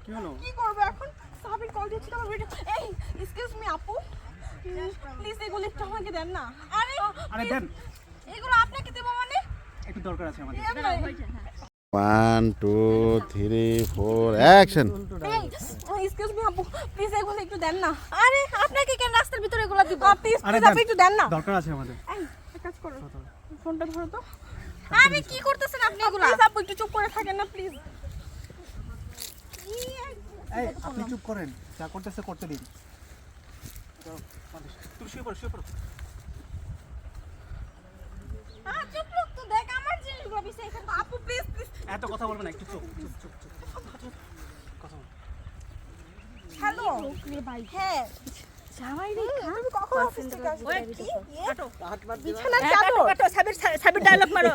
কি হলো? কি করব এখন? সাবির কল দিচ্ছি তো আমার ভিডিও। এই এক্সকিউজ মি আপু, প্লিজ এগুলো একটু আমাকে দেন না। আরে দেন, এগুলো আপনাকে দেব মানে? একটু দরকার আছে আমাদের। 1 2 3 4 অ্যাকশন। এই এক্সকিউজ মি আপু, প্লিজ এগুলো একটু দেন না। আরে আপনাকে কেন রাস্তার ভিতরে এগুলো দিব? প্লিজ আরে প্লিজ আপনি একটু দেন না। দরকার আছে আমাদের। এই এক কাজ করো, ফোনটা ধরো তো। আরে কি করতেছেন আপনি এগুলো? প্লিজ আপু একটু চুপ করে থাকেন না প্লিজ। এই আপনি চুপ করেন, যা করতেছে করতে দিন। তুমি শুয়ে পড়ো, শুয়ে পড়ো। চুপ লোক তো দেখ আমার জিনিসগুলো বিছে এখানে। আপু প্লিজ প্লিজ। এত কথা বলবে না, একটু চুপ চুপ চুপ চুপ কথা বল। হ্যালো ভাই। হ্যাঁ জামাই রে তুমি কখন অফিস থেকে আসছো? কি আটো বিছানার চাদর আটো সাবির ডায়লগ মারো।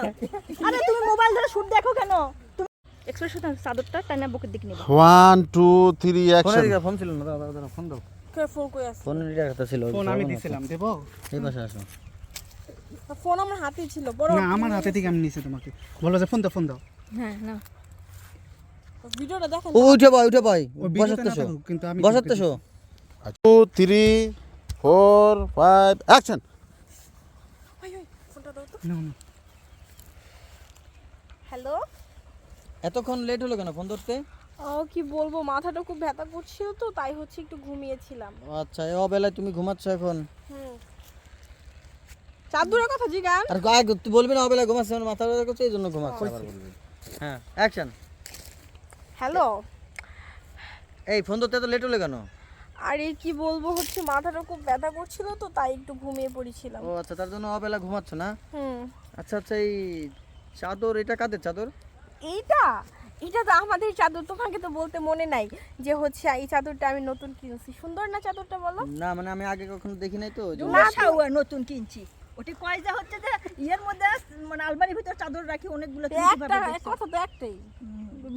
আরে তুমি মোবাইল ধরে শুট দেখো কেন? তুমি এক্সপ্রেশন চাদরটা টানা বুকের দিকে নিবা। 1 2 3 অ্যাকশন। ফোন ছিল না, দাদা ফোন দাও। কে ফোন কই আছে? ফোন রিডার কথা ছিল। ফোন আমি দিছিলাম, দেব? এই পাশে আসো। ফোন আমার হাতেই ছিল বড়। না, আমার হাতে থেকে আমি নিছি তোমাকে। বলো যে ফোন দাও, ফোন দাও। হ্যাঁ না ভিডিওটা দেখেন। ও উঠে ভাই ও ভিডিওতে না বসাতেছো থাকুক, কিন্তু আমি বসাতেছো। 2 3 4 5 অ্যাকশন। ওই ফোনটা দাও তো। না না, হ্যালো। এতক্ষণ লেট হলো কেন ফোন ধরতে? ও কি বলবো, মাথাটা খুব ব্যথা করছিল তো তাই হচ্ছে একটু ঘুমিয়েছিলাম। ও আচ্ছা, এই অবেলায় তুমি ঘুমাচ্ছ এখন? হুম চাঁদুরের কথা জিগান। আর আগে তুই বলবি না অবেলায় ঘুমাচ্ছ, আমার মাথা ব্যথা করছে এই জন্য ঘুমাচ্ছ আবার বলবি। হ্যাঁ অ্যাকশন। হ্যালো। এই ফোন ধরতে এত লেট হলো কেন? আরে কি বলবো, হচ্ছে মাথাটা খুব ব্যথা করছিল তো তাই একটু ঘুমিয়ে পড়েছিলাম। ও আচ্ছা, তার জন্য অবেলা ঘুমাচ্ছ না? হুম আচ্ছা আচ্ছা, এই চাদর এটা কাদের চাদর? এইটা এটা তো আমাদের চাদর। তোমাকে তো বলতে মনে নাই যে হচ্ছে এই চাদরটা আমি নতুন কিনছি। সুন্দর না চাদরটা বলো? না মানে আমি আগে কখনো দেখি নাই তো ওই জন্য। না শাওয়া নতুন কিনছি। ওটি কয় যা হচ্ছে যে ইয়ের মধ্যে মানে আলমারির ভিতর চাদর রাখি অনেকগুলো একটা কথা তো একটাই,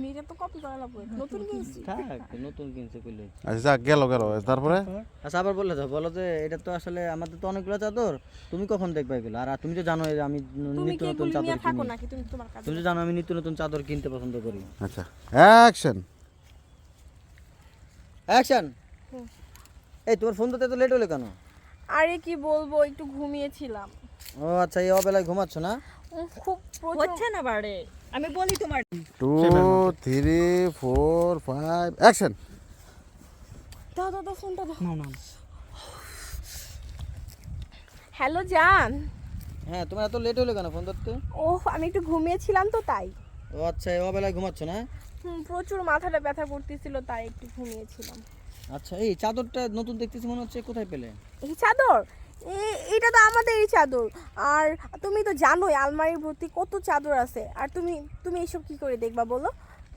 নিজে তো কপি করা লাগবে। নতুন কিনছি। থাক, নতুন কিনছে কইলে। আচ্ছা যাক, গেল তারপরে আচ্ছা আবার বলে দাও, বলো যে এটা তো আসলে আমাদের তো অনেকগুলো চাদর, তুমি কখন দেখবা এগুলো? আর তুমি তো জানো যে আমি তুমি নিত্য কি নতুন এগুলো চাদর নিয়ে থাকো কিনি। নাকি? তুমি তোমার কাজ তুমি তো জানো আমি নিত্য নতুন চাদর কিনতে পছন্দ করি। আচ্ছা অ্যাকশন। অ্যাকশন। হুম। এই তোমার ফোন দিতে তো লেট হলো কেন? আরে কি বলবো, একটু ঘুমিয়েছিলাম। ও আচ্ছা, এই অবেলায় ঘুমাচ্ছ না? খুব প্রচুর হচ্ছে না বাড়ে। আমি বলি তোমার 2 3 4 5 অ্যাকশন। দাও দাও দাও ফোনটা দাও। না না। হ্যালো জান। হ্যাঁ, তোমার এত লেট হলো কেন ফোন ধরতে? ওহ আমি একটু ঘুমিয়েছিলাম তো তাই। ও আচ্ছা, এই অবেলায় ঘুমাচ্ছ না? প্রচুর মাথাটা ব্যথা করতেছিল তাই একটু ঘুমিয়েছিলাম। আচ্ছা, এই চাদরটা নতুন দেখতেছি মনে হচ্ছে, কোথায় পেলে? এই চাদর এটা তো আমাদের এই চাদর। আর তুমি তো জানোই আলমারির ভর্তি কত চাদর আছে। আর তুমি তুমি এইসব কি করে দেখবা বলো?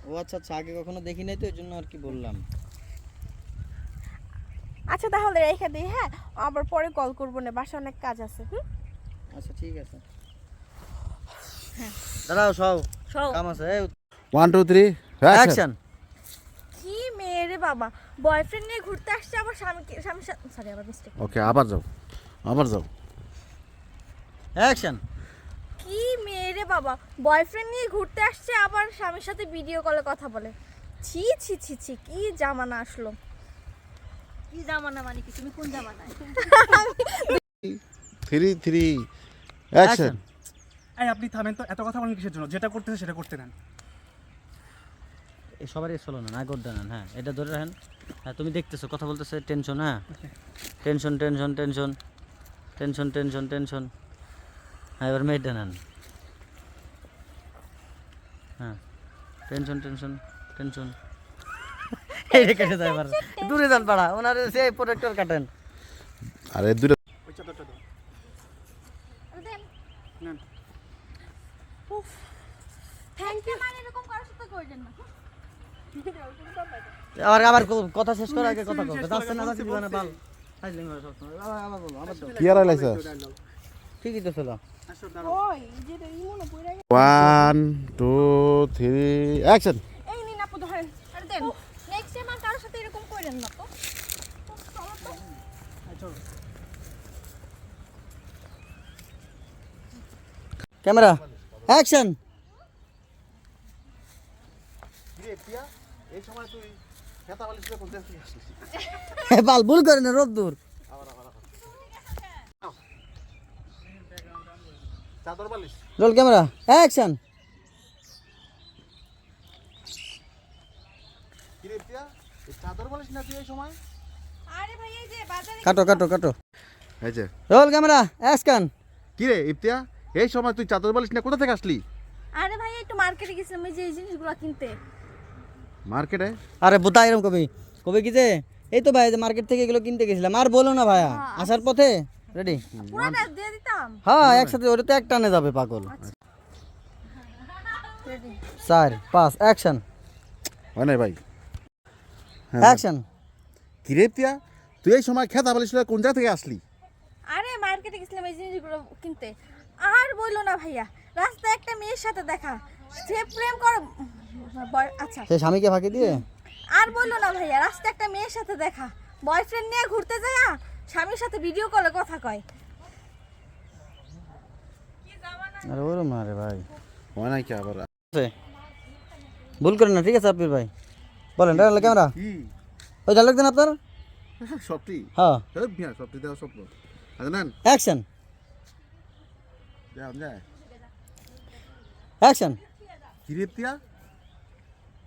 ও আচ্ছা আচ্ছা, আগে কখনো দেখি নাই তো এই জন্য আর কি বললাম। আচ্ছা তাহলে রেখে দিই। হ্যাঁ আবার পরে কল করবো না, বাসায় অনেক কাজ আছে। আচ্ছা ঠিক আছে। দাঁড়াও, সব সব কাম আছে। 1 2 3 অ্যাকশন। অ্যাকশন। কি মেয়ে রে বাবা, বয়ফ্রেন্ড নিয়ে ঘুরতে আসছে আবার স্বামী সরি আবার মিস্টেক। ওকে, আবার যাও। অ্যাকশন। কি মেয়ে রে বাবা, বয়ফ্রেন্ড নিয়ে ঘুরতে আসছে আবার স্বামীর সাথে ভিডিও কলে কথা বলে। ছি ছি ছি ছি, কি জামানা আসলো। কি জামানা মানে কি? তুমি কোন জামানায়? 3 3 অ্যাকশন। এই আপনি থামেন তো, এত কথা বলেন কিসের জন্য? যেটা করতেছে সেটা করতে দেন। এই সবারই চলো না, নাগর দানান। হ্যাঁ, এটা ধরে রাখেন। হ্যাঁ, তুমি দেখতেছো কথা বলতেছে, টেনশন। হ্যাঁ, tension tension tension tension tension tension. হ্যাঁ, এবার মেয়েটা নেন। হ্যাঁ, টেনশন টেনশন টেনশন। এই কেটে যায় এবার, দূরে যান পাড়া, ওনার সে প্রোটেক্টর কাটেন। আরে দুটো ওই চাদরটা দাও। Thank you. মানে এরকম করার সাথে করবেন না। আবার কথা শেষ করার আগে কথা বলতে যাচ্ছে না, যাচ্ছে জীবনে বাল ফাইজলিং করে সবসময়। আবার বলো, আবার দাও। কি আর লাইছে? ঠিকই তো ছিল। ওই যেটা ইমোনো পড়ে গেছে। 1 2 3 অ্যাকশন। এই নিন আপু ধরেন। আরে দেন, নেক্সট টাইম আর কারোর সাথে এরকম করেন না তো। চলো তো। Camera action. এই সময় তুই খেতা বালিশটা কোন জায়গা থেকে আসলি? বাল ভুল করে না রোদ্দুর। চাদর বালিশ রোল ক্যামেরা অ্যাকশন। কি রে ইফতিয়া, এই চাদর বালিশ না তুই এই সময়? আরে ভাই এই যে বাজারে কাটো কাটো কাটো। এই যে রোল ক্যামেরা অ্যাকশন। কি রে ইফতিয়া, এই সময় তুই চাদর বালিশ না কোথা থেকে আসলি? আরে ভাই একটু মার্কেটে গেছিলাম এই যে এই জিনিসগুলো কিনতে। মার্কেটে? আরে বোতা এরকম কবি কবি কি যে এই তো ভাই মার্কেট থেকে এগুলো কিনতে গেছিলাম। আর বলো না ভাইয়া, আসার পথে রেডি। পুরোটা দিয়ে দিতাম। হ্যাঁ একসাথে, ওটা তো এক টানে যাবে পাগল। রেডি 4 5 অ্যাকশন হয় না ভাই? অ্যাকশন। কি রে ইফতিয়া, তুই এই সময় খেতা বালিশ লয়ে কোন জায়গা থেকে আসলি? আরে মার্কেটে গেছিলাম এই জিনিসগুলো কিনতে। আর বললো না ভাইয়া, রাস্তায় একটা মেয়ের সাথে দেখা, সে প্রেম করে আচ্ছা সে স্বামীকে ফাঁকি দিয়ে আর বললো না ভাইয়া, রাস্তায় একটা মেয়ের সাথে দেখা, বয়ফ্রেন্ড নিয়ে ঘুরতে যায়, স্বামীর সাথে ভিডিও কলে কথা কয়। আরে ওরম না রে ভাই, হয় না কি আবার? ভুল করেন না, ঠিক আছে আপির ভাই বলেন। ডায়লগ ক্যামেরা কি ওই ডায়লগ দেন আপনার। সবটি? হ্যাঁ এই মিয়া সবটি দেওয়া স্বপ্ন। আচ্ছা নেন অ্যাকশন যাও যায়। অ্যাকশন। কি রে ইফতিয়া,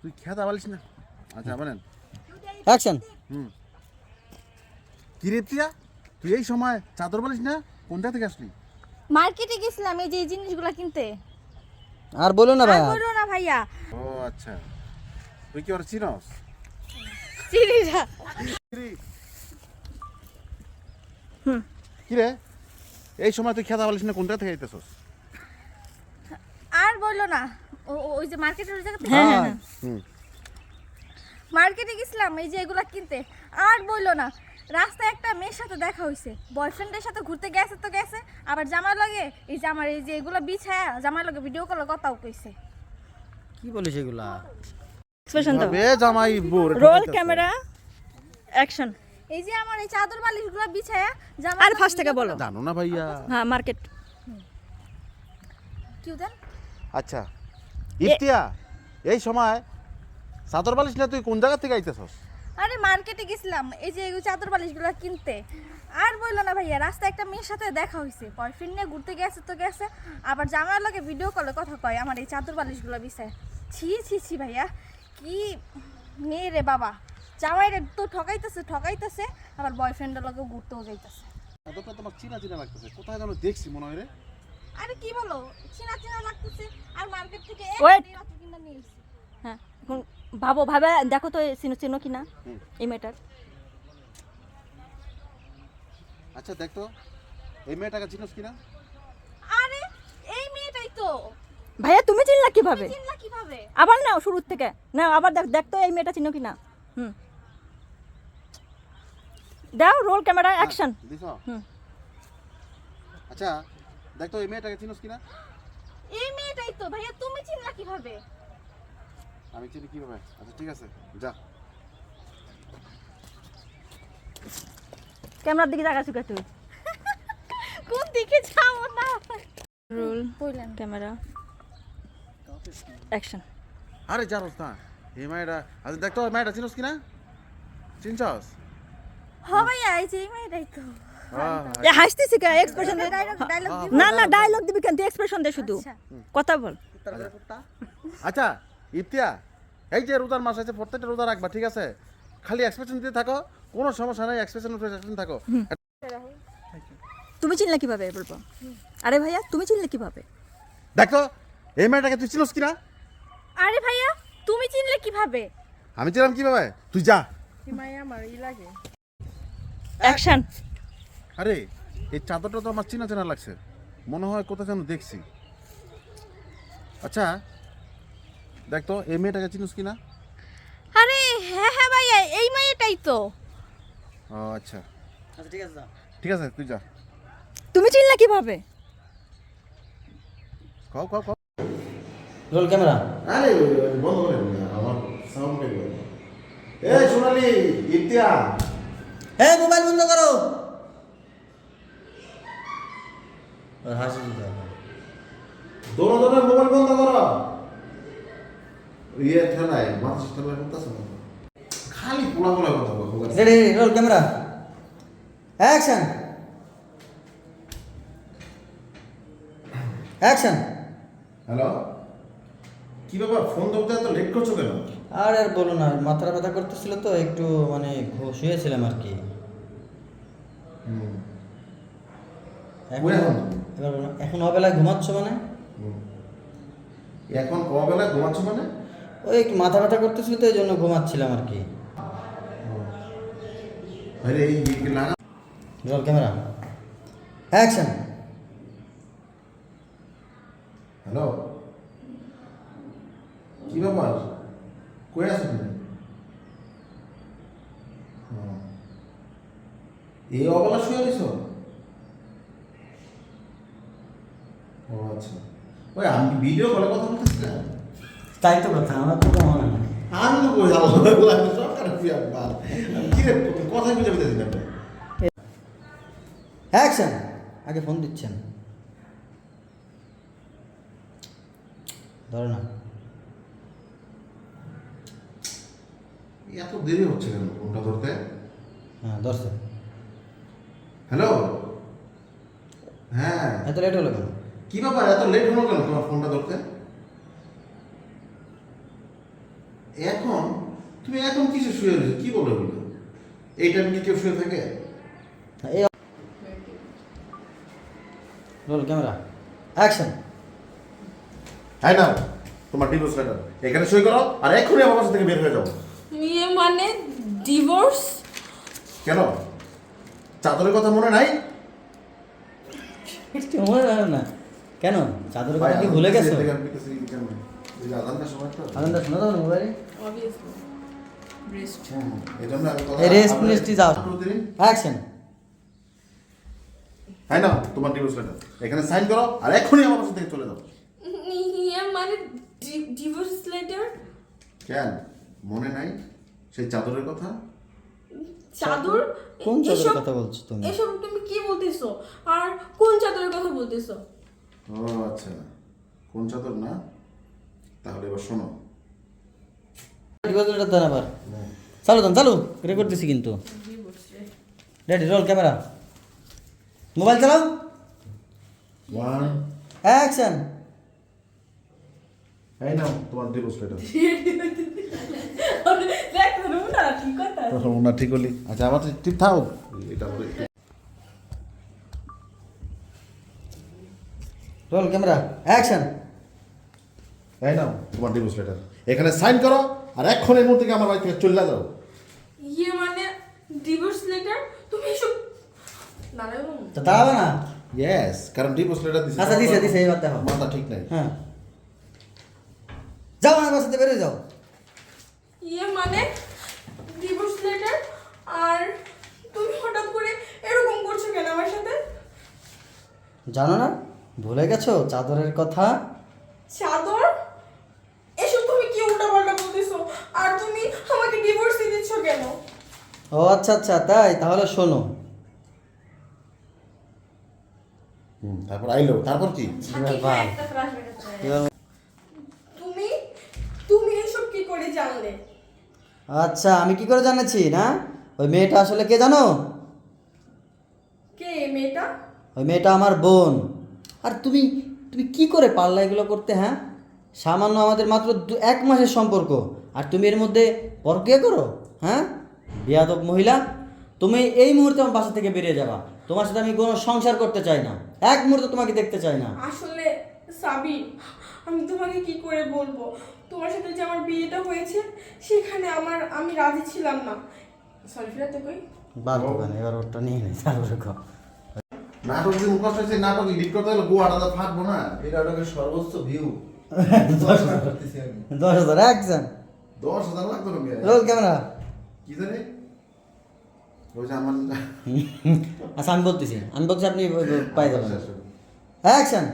তুই খেতা বালিশ না? আচ্ছা বলেন। অ্যাকশন। কি রে ইফতিয়া, তুই এই সময় চাদর বালিশ না কোন জায়গা থেকে আসলি? মার্কেটে গেছিলাম এই যে এই জিনিসগুলো কিনতে। আর বলো না আর ভাইয়া। বললো না ভাইয়া, ও আচ্ছা, তুই কি ওর চিনস? চিনিটা কি রে, এই সময় তুই খেতা বালিশ না কোন জায়গা থেকে আইতেছস? আর বললো না ওই যে মার্কেটের ওই জায়গা থেকে হ্যাঁ হুম, মার্কেটে গেছিলাম এই যে এগুলা কিনতে। আর বললো না, রাস্তায় একটা মেয়ের সাথে দেখা হয়েছে, বয়ফ্রেন্ডের সাথে ঘুরতে গেছে তো গেছে, আবার জামার লগে এই যে আমার এই যে এগুলো বিছায়া জামার লগে ভিডিও কলে কথাও কইছে। কি বলিস এগুলা? এক্সপ্রেশন দাও। বে জামাই বোর রোল ক্যামেরা অ্যাকশন। এই যে আমার এই চাদর বালিশগুলো বিছায়া জামার আর লগে ফার্স্ট থেকে video বলো। জানো না ভাইয়া? হ্যাঁ মার্কেট। কিউ দেন। আচ্ছা ইফতিয়া, এই সময় চাদর বালিশ না তুই কোন জায়গা থেকে আইতেছস? আরে মার্কেটে গেছিলাম এই যে এই চাদর বালিশগুলো কিনতে। আর বললো না ভাইয়া, রাস্তায় একটা মেয়ের সাথে দেখা হয়েছে, বয়ফ্রেন্ড নিয়ে ঘুরতে গেছে তো গেছে, আবার জামার লগে ভিডিও কলে কথা কয় আমার এই চাদর বালিশগুলো বিছায়। ছি ছি ছি ভাইয়া, কি মেয়ে রে বাবা, জামাইরে তো ঠকাইতেছে, আবার বয়ফ্রেন্ডের লগে ঘুরতেও যাইতেছে। চাদরটা তোমার চিনা চিনা লাগতেছে, কোথায় যেন দেখছি মনে হয় রে। আরে কি বলো, চিনা চিনা লাগতেছে, আর মার্কেট থেকে Wait! রাতে কিনা নিয়ে এসেছি। হ্যাঁ এখন ভাবো ভাবে দেখো তো চিনো চিনো কিনা এই মেয়েটার। আচ্ছা দেখ তো, এই মেয়েটাকে চিনস কিনা? আরে এই মেয়েটাই তো। ভাইয়া তুমি চিনলা কিভাবে? চিনলা কিভাবে? আবার নাও শুরুর থেকে না, আবার দেখ দেখ তো এই মেয়েটা চিনো কিনা। দাও রোল ক্যামেরা অ্যাকশন। দিছ? হুম। আচ্ছা দেখ তো, এই মেয়েটাকে চিনস কিনা? এই মেয়েটাই তো। ভাইয়া তুমি চিনলা কিভাবে? আমি চিনি কিভাবে? আচ্ছা ঠিক আছে, যা। ক্যামেরার দিকে তাকাচ্ছ কে তুই? কোন দিকে যাও না? রোল বললেন ক্যামেরা অ্যাকশন। আরে জানোস না এই মেয়েটা? আচ্ছা দেখ তো, মেয়েটা চিনস কিনা? চিনছস? হ্যাঁ ভাইয়া এই যে এই মেয়েটাই তো। এ হাসতেছি কে? এক্সপ্রেশন দে। ডায়লগ দিব। না না ডায়লগ দিবি কেন? তুই এক্সপ্রেশন দে শুধু, আচ্ছা। কথা বল। আচ্ছা ইফতিয়া, এই যে রোজার মাস আছে, প্রত্যেকটা রোজা রাখবা, ঠিক আছে? খালি এক্সপ্রেশন দিতে থাকো, কোনো সমস্যা নেই, এক্সপ্রেশন থাকো। তুমি চিনলে কিভাবে বলবো? আরে ভাইয়া তুমি চিনলে কিভাবে? দেখো এই মেয়েটাকে তুই চিনস কিনা? আরে ভাইয়া তুমি চিনলে কিভাবে? আমি চিনলাম কিভাবে? তুই যা। এই মাইয়া আমার ই লাগে। অ্যাকশন। আরে এই চাদরটা তো আমার চেনা চেনা লাগছে, মনে হয় কোথাও যেন দেখছি। আচ্ছা দেখ তো, এই মেয়েটাকে চিনস কিনা? আরে হ্যাঁ হ্যাঁ ভাইয়া এই মেয়েটাই তো। ও আচ্ছা আচ্ছা ঠিক আছে, ঠিক আছে, তুই যা। তুমি চিনলে কিভাবে? কও কও কও। রোল ক্যামেরা আরে বন্ধ করে আমার সাউন্ড পেয়ে গেল। এই সোনালি, ইফতিয়া, হ্যাঁ মোবাইল বন্ধ করো। আর হাসি দিতে হবে। দোনো মোবাইল বন্ধ করো। ইয়ে ঠেলায় মাথা ঠেলায় করতেছে না, খালি পোলা পোলা কথা বলবো। Ready roll camera action action. Hello, কি ব্যাপার, ফোন ধরতে এত লেট করছো কেন? আর আর বলো না, মাথা ব্যথা করতেছিল তো একটু মানে শুয়েছিলাম আর কি। এখন এবার বলো, এখন অবেলায় ঘুমাচ্ছ মানে? এখন কবেলা ঘুমাচ্ছ মানে? ওই একটু মাথা ব্যথা করতেছিল তো এই জন্য ঘুমাচ্ছিলাম আর কি। আরে এই লাগা। Roll camera action. হ্যালো, কি ব্যাপার, কই আছো তুমি? এই অবেলা শুয়ে রয়েছো? ও আচ্ছা, ওই আমি ভিডিও কলে কথা বলতেছিলাম। তাই তো কথা, আমার তো মনে হয় আমি তো কই যাবো সরকারের বিয়ার কি রে, কথাই বুঝে বুঝে দিলাম। অ্যাকশন। আগে ফোন দিচ্ছেন, ধরো না। এত দেরি হচ্ছে কেন ফোনটা ধরতে? হ্যাঁ ধরছে। হ্যালো, হ্যাঁ এত লেট হলো কেন? কি ব্যাপার, এত লেট হলো কেন তোমার ফোনটা ধরতে? এখন তুমি এখন কিসে শুয়ে রয়েছো, কি বলো এগুলো? এই টাইমে কি কেউ শুয়ে থাকে? এই রোল ক্যামেরা অ্যাকশন। হ্যাঁ না, তোমার ডিভোর্স লেটার এখানে সই করো আর এক্ষুনি আমার বাসা থেকে বের হয়ে যাও। ইয়ে মানে ডিভোর্স? কেন, চাদরের কথা মনে নাই? মনে রাখো না কেন? চাদর কথা কি ভুলে গেছো? আনন্দা শোনা দাও না মোবাইলে। Obviously rest. এই রেস্ট মিনিস্ট্রি যাও। অ্যাকশন। হ্যাঁ না, তোমার ডিভোর্স লেটার এখানে সাইন করো আর এক্ষুনি আমার বাসা থেকে চলে যাও। ইয়ে মানে ডিভোর্স লেটার? কেন মনে নাই সেই চাদরের কথা? চাদর? কোন চাদরের কথা বলছো তুমি? এসব তুমি কি বলতেছো? আর কোন চাদরের কথা বলতেছো? ও আচ্ছা, কোন চাদর না, তাহলে এবার শোনো। ডিভোর্স লেটার দেন আবার। চালু দেন, চালু রেকর্ড দিছি কিন্তু। রেডি রোল ক্যামেরা মোবাইল চালাও ওয়ান অ্যাকশন। এই নাও তোমার ডিভোর্স লেটার। দেখ না ঠিক কথা। না ঠিক হলি, আচ্ছা আমার ঠিক থাও এটা বলে। Roll camera action. এই নাও তোমার ডিভোর্স লেটার এখানে সাইন করো আর এক্ষুনি এই মুহূর্তে আমার বাড়ি থেকে চলে যাও। ইয়ে মানে ডিভোর্স লেটার? তুমি এসব না না তো দাঁড়াবে না? ইয়েস, কারণ ডিভোর্স লেটার দিছে। আচ্ছা দিছে দিছে, এবার দেখো। মাথা ঠিক নাই। হ্যাঁ যাও আমার বাসাতে বেরিয়ে যাও। ইয়ে মানে ডিভোর্স লেটার? আর তুমি হঠাৎ করে এরকম করছো কেন আমার সাথে? জানো না, ভুলে গেছো চাদরের কথা? চাদর? এসব তুমি কি উল্টাপাল্টা বলতেছো? আর তুমি আমাকে ডিভোর্স দিচ্ছ কেন? ও আচ্ছা আচ্ছা তাই, তাহলে শোনো। তারপর আইলো, তারপর কি? বাহ, এবার তুমি তুমি এসব কি করে জানলে? আচ্ছা আমি কি করে জানাচ্ছি না? ওই মেয়েটা আসলে কে জানো? কে এই মেয়েটা? ওই মেয়েটা আমার বোন। আর তুমি তুমি কি করে পারলা এগুলো করতে? হ্যাঁ, সামান্য আমাদের মাত্র 1 মাসের সম্পর্ক আর তুমি এর মধ্যে পরকিয়া করো? হ্যাঁ বেয়াদব মহিলা, তুমি এই মুহূর্তে আমার বাসা থেকে বেরিয়ে যাবা। তোমার সাথে আমি কোনো সংসার করতে চাই না, 1 মুহূর্ত তোমাকে দেখতে চাই না। আসলে সাবি, আমি তোমাকে কি করে বলবো, তোমার সাথে যে আমার বিয়েটা হয়েছে সেখানে আমি রাজি ছিলাম না। সরি ফিরাতে কই বার দোকানে এবার ওটা নিয়ে নেই, তারপরে কও। নাটক যে মুখস্থ হয়েছে, নাটক এডিট করতে হলে গোয়াটা ফাটবো না। এই নাটকের সর্বোচ্চ ভিউ 10,000 অ্যাকশন। 10,000 লাগতো না। Roll camera. কি জানি ওই যে আমার আচ্ছা আমি বলছি আপনি পাই যাবেন। অ্যাকশন।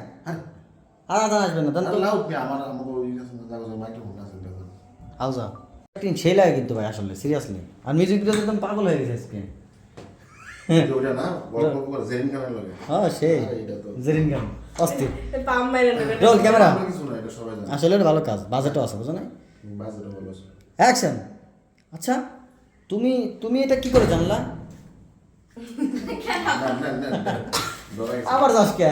আর আদান আসবেন না, দেন তো। লাউড কে আমার আমাকে ওই জায়গা মাইক্রোফোন আছে এটা। আউজা একদিন সেই লাগে কিন্তু ভাই, আসলে সিরিয়াসলি। আর মিউজিক ভিডিওতে একদম পাগল হয়ে গেছে আজকে। ওটা না গল্প করে জেরিন কানে লাগে। হ্যাঁ সেই এটা তো জেরিন গান অস্থির। পাম মেরে নেবে। Roll camera. আমরা কিছু না, এটা সবাই জানে। আসলে এটা ভালো কাজ, বাজেটও আছে বুঝো না? বাজেটও ভালো আছে। অ্যাকশন। আচ্ছা তুমি তুমি এটা কি করে জানলা? আবার যাস কে?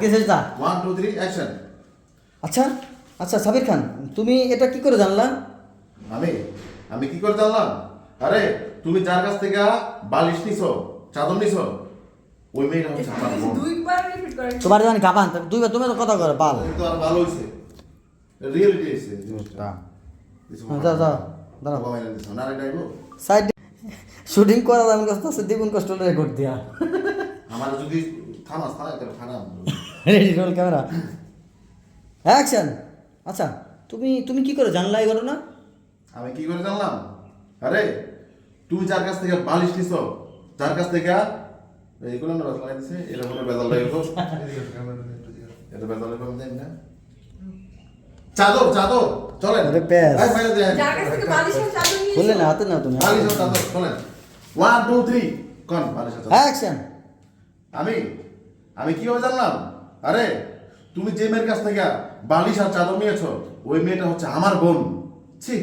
গেছিস যা। 1 2 3 অ্যাকশন। আচ্ছা আচ্ছা সাবির খান, তুমি এটা কি করে জানলা? আমি কি করে জানলাম? আরে তুমি যার কাছ থেকে বালিশ নিছো, চাদর নিছো, ওই মেয়েটা হচ্ছে আমার বোন। তোমার জানি গাবান দুইবার তুমি তো কথা করে পাল। তো আর ভালো হইছে, রিয়েলিটি হইছে জিনিসটা। যাও যাও দাঁড়াও। বাবা এনে দিছো না রে ডাইলো। সাইড শুটিং করা যাবে কষ্ট আছে, দ্বিগুণ কষ্ট রেকর্ড দিয়া। আমার যদি থামাস তাহলে খারাপ। Ready roll camera action. আচ্ছা তুমি তুমি কি করে জানলা এই ঘটনা? আমি কি করে জানলাম? আরে তুমি যার কাছ থেকে বালিশ নিছো, যার কাছ থেকে এইগুলো না বাজার দিছে, এটা মনে বেজাল লাগলো। এটা বেজাল লাগলো দেন না। চাদর চাদর চলেন। আরে প্যাস। এই বাইরে দেন। যার কাছ থেকে বালিশের চাদর নিয়েছো? বললে না হাতে না তুমি। বালিশ আর চাদর চলেন। 1 2 3 কোন বালিশ আর চাদর? অ্যাকশন। আমি কিভাবে জানলাম? আরে তুমি যে মেয়ের কাছ থেকে বালিশ আর চাদর নিয়েছো, ওই মেয়েটা হচ্ছে আমার বোন। ছি,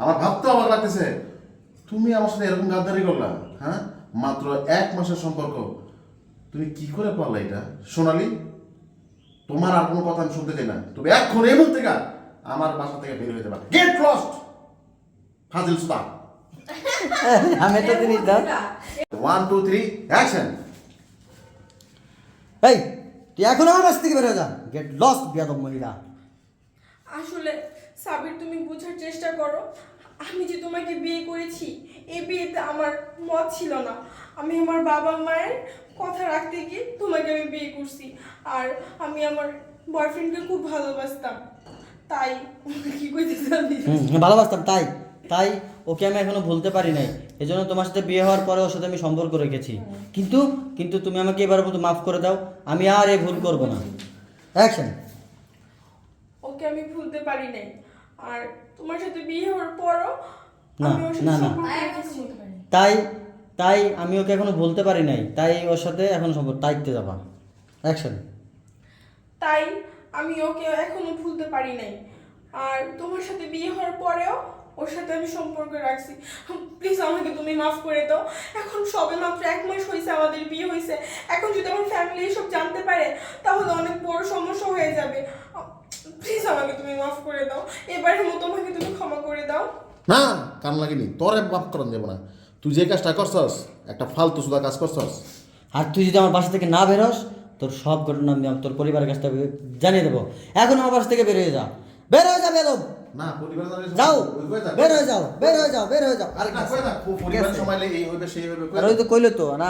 আমার ভাবতে অবাক লাগতেছে, তুমি আমার সাথে এরকম গাদ্দারি করলা। হ্যাঁ, মাত্র 1 মাসের সম্পর্ক, তুমি কি করে পারলা এটা? সোনালি, তোমার আর কোনো কথা আমি শুনতে চাই না। তুমি এখন এই মুহূর্তে থেকে আমার বাসা থেকে বের হয়ে যাবা। গেট লস্ট, ফাজিল সুদা। আমি একটা জিনিস দাও। 1 2 3 অ্যাকশন। এই তুই এখন আমার কাছ থেকে বের হয়ে যা। গেট লস্ট বিয়াদব মহিলা। আসলে সাবির, তুমি বোঝার চেষ্টা করো, আমি যে তোমাকে বিয়ে করেছি, এই বিয়েতে আমার মত ছিল না। আমি আমার বাবা মায়ের কথা রাখতে গিয়ে তোমাকে আমি বিয়ে করছি। আর আমি আমার বয়ফ্রেন্ডকে খুব ভালোবাসতাম, তাই কি কইতেছিলাম ভালোবাসতাম তাই তাই ওকে আমি এখনো ভুলতে পারি নাই। এই জন্য তোমার সাথে বিয়ে হওয়ার পরে ওর সাথে আমি সম্পর্ক রেখেছি। কিন্তু কিন্তু তুমি আমাকে এবার মতো মাফ করে দাও, আমি আর এই ভুল করবো না। অ্যাকশন। ওকে আমি ভুলতে পারি নাই, আর তোমার সাথে বিয়ে হওয়ার পরও না, আমি ওর সাথে না, না। সম্পর্ক রেখেছি। তাই তাই আমি ওকে এখনো ভুলতে পারি নাই, তাই ওর সাথে এখন সম্পর্ক তাইতে যাবা। অ্যাকশন। তাই আমি ওকে এখনো ভুলতে পারি নাই, আর তোমার সাথে বিয়ে হওয়ার পরেও ওর সাথে আমি সম্পর্ক রাখছি। প্লিজ আমাকে তুমি মাফ করে দাও। এখন সবে মাত্র 1 মাস হয়েছে আমাদের বিয়ে হয়েছে, এখন যদি আমার ফ্যামিলি এসব জানতে পারে তাহলে অনেক বড় সমস্যা হয়ে যাবে। প্লিজ আমাকে তুমি মাফ করে দাও, এবারের মতো আমাকে তুমি ক্ষমা করে দাও। না, কান লাগেনি, তোরে মাফ করান যাবো না। তুই যে কাজটা করছস, একটা ফালতু সুদা কাজ করছস। আর তুই যদি আমার বাসা থেকে না বেরোস, তোর সব ঘটনা আমি তোর পরিবারের কাছ থেকে জানিয়ে দেবো। এখন আমার বাসা থেকে বের হয়ে যা, বের হয়ে যা বেরোব। না, পরিবার যাও, বের হয়ে যাও, বের হয়ে যাও, বের হয়ে যাও। আরে না, কই না, পরিবার সময় এই হইবে সেই হইবে। আর ওই তো কইলো তো না।